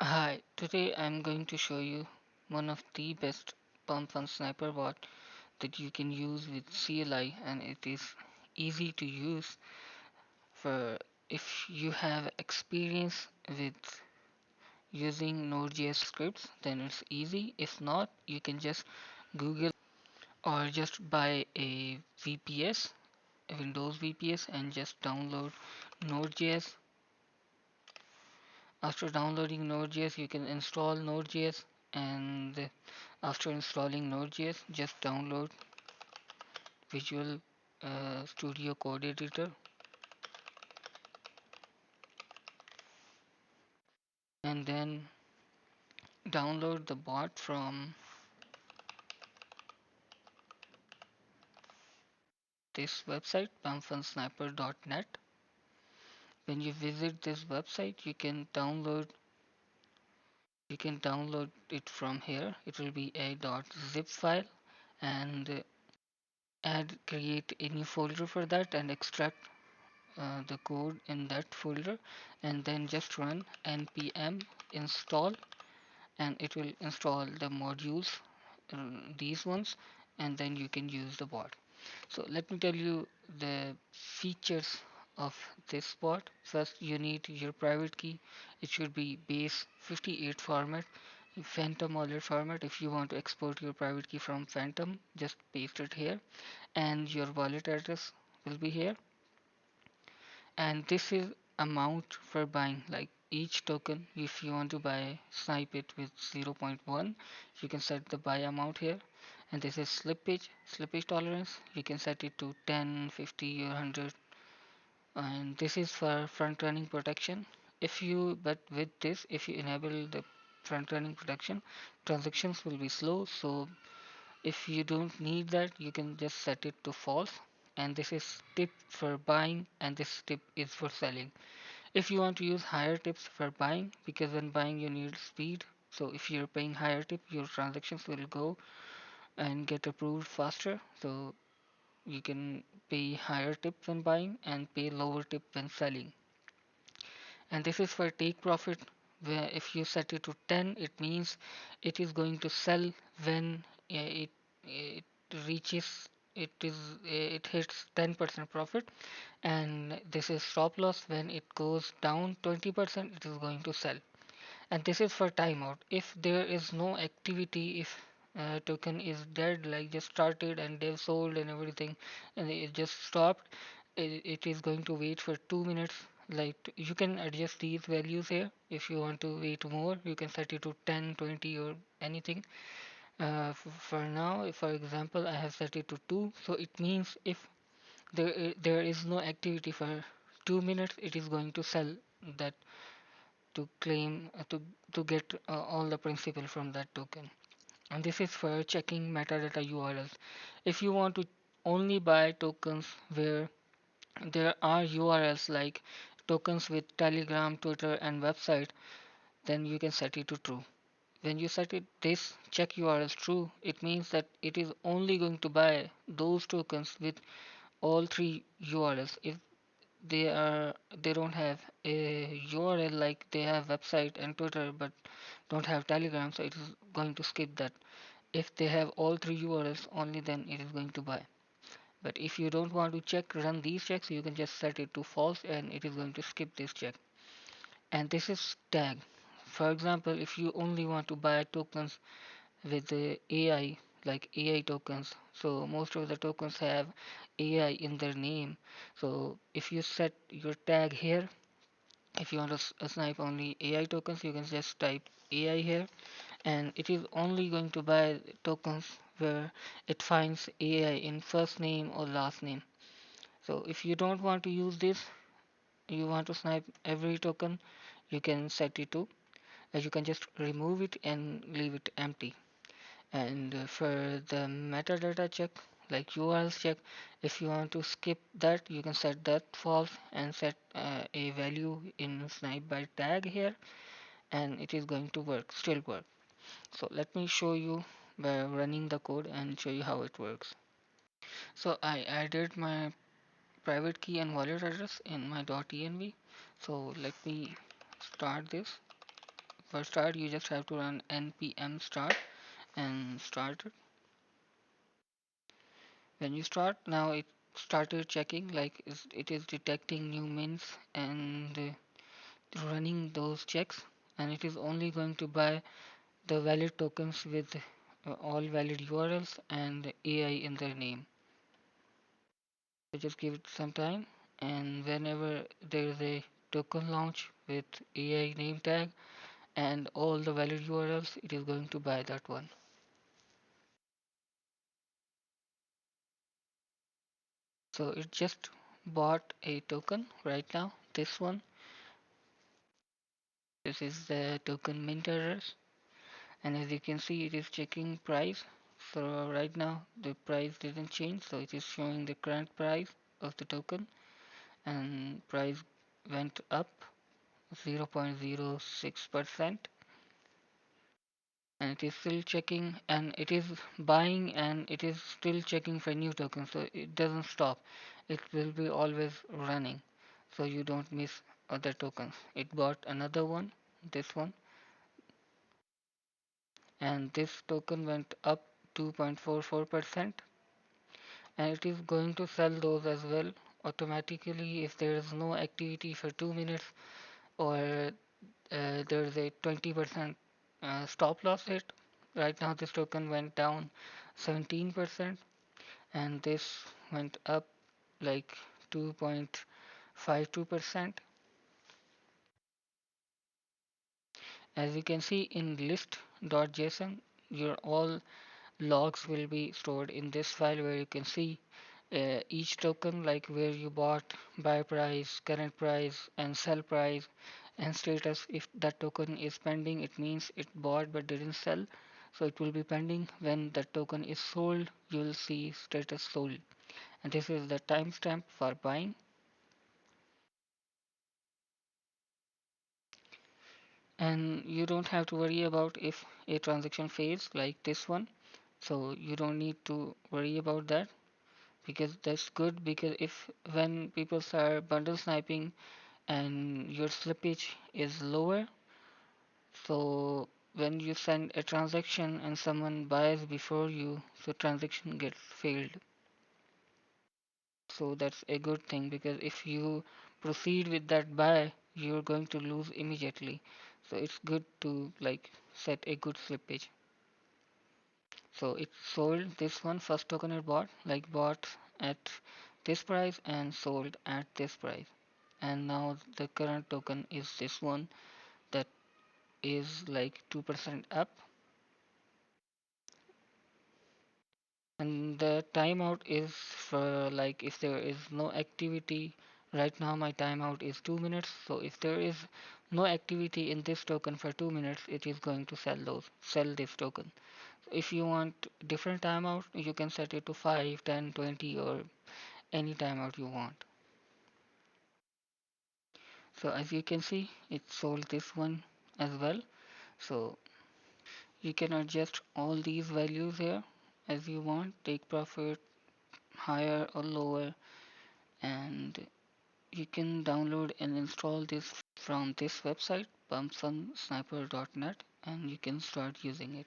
Hi, today I'm going to show you one of the best PumpFun Sniper Bot that you can use with CLI, and it is easy to use for if you have experience with using Node.js scripts, then it's easy. If not, you can just Google or just buy a VPS, a Windows VPS, and just download Node.js. After downloading Node.js, you can install Node.js, and after installing Node.js, just download Visual Studio Code Editor and then download the bot from this website, pumpfunsniper.net. When you visit this website, you can download it from here. It will be a .zip file, and add create a new folder for that and extract the code in that folder, and then just run npm install, and it will install the modules, these ones, and then you can use the bot. So let me tell you the features of this bot. First, you need your private key. It should be base 58 format, phantom wallet format. If you want to export your private key from phantom, just paste it here, and your wallet address will be here. And this is amount for buying, like each token. If you want to buy snipe it with 0.1, you can set the buy amount here. And this is slippage tolerance. You can set it to 10, 50 or 100. And this is for front running protection. But with this, if you enable the front running protection, transactions will be slow. So if you don't need that, you can just set it to false. And this is tip for buying, and this tip is for selling. If you want to use higher tips for buying, because when buying you need speed, so if you're paying higher tip, your transactions will go and get approved faster. So you can pay higher tip when buying and pay lower tip when selling. And this is for take profit, where if you set it to 10, it means it is going to sell when it reaches it hits 10% profit. And this is stop loss. When it goes down 20%, it is going to sell. And this is for timeout. If there is no activity, if token is dead, like just started and they've sold and everything, and it just stopped, it is going to wait for 2 minutes. Like you can adjust these values here. If you want to wait more, you can set it to 10, 20 or anything. For now, if for example I have set it to 2, so it means if there is no activity for 2 minutes, it is going to sell that to claim to get all the principal from that token. And this is for checking metadata URLs. If you want to only buy tokens where there are URLs, like tokens with Telegram, Twitter, and website, then you can set it to true. When you set it this check URLs true, it means that it is only going to buy those tokens with all three URLs. If they don't have a URL, like they have website and Twitter but don't have Telegram, so it is going to skip that. If they have all three URLs, only then it is going to buy. But if you don't want to run these checks, you can just set it to false, and it is going to skip this check. And this is tag. For example, if you only want to buy tokens with the AI, like AI tokens, so most of the tokens have AI in their name. So if you set your tag here, if you want to snipe only AI tokens, you can just type AI here, and it is only going to buy tokens where it finds AI in first name or last name. So if you don't want to use this, you want to snipe every token, you can set it to, you can just remove it and leave it empty. And for the metadata check, like URLs check, if you want to skip that, you can set that false and set a value in snipe by tag here, and it is going to still work. So let me show you by running the code and show you how it works. So I added my private key and wallet address in my .env. So let me start this For start, you just have to run npm start and start it. When you start, now it started checking, like it is detecting new mints and running those checks, and it is only going to buy the valid tokens with all valid URLs and AI in their name. So just give it some time, and whenever there is a token launch with AI name tag and all the valid URLs, it is going to buy that one. So it just bought a token right now. This one, this is the token mint errors, and as you can see, it is checking price. So right now the price didn't change, so it is showing the current price of the token, and price went up 0.06%, and it is still checking, and it is buying, and it is still checking for new tokens, so it doesn't stop. It will be always running, so you don't miss other tokens. It bought another one, this one, and this token went up 2.44%, and it is going to sell those as well automatically if there is no activity for 2 minutes, or there is a 20% stop loss hit. Right now this token went down 17%, and this went up like 2.52%. As you can see in list.json, your all logs will be stored in this file, where you can see each token, like where you bought, buy price, current price, and sell price, and status. If that token is pending, it means it bought but didn't sell, so it will be pending. When the token is sold, you will see status sold, and this is the timestamp for buying. And you don't have to worry about if a transaction fails like this one, so you don't need to worry about that, because that's good. Because if when people start bundle sniping and your slippage is lower, so when you send a transaction and someone buys before you, so transaction gets failed. So that's a good thing, because if you proceed with that buy, you're going to lose immediately. So it's good to like set a good slippage. So it sold this one, first token it bought, like bought at this price and sold at this price. And now the current token is this one, that is like 2% up. And the timeout is for like if there is no activity. Right now my timeout is 2 minutes, so if there is no activity in this token for 2 minutes, it is going to sell this token. If you want different timeout, you can set it to 5, 10, 20, or any timeout you want. So as you can see, it sold this one as well. So you can adjust all these values here as you want, take profit higher or lower, and you can download and install this from this website, pumpfunsniper.net, and you can start using it.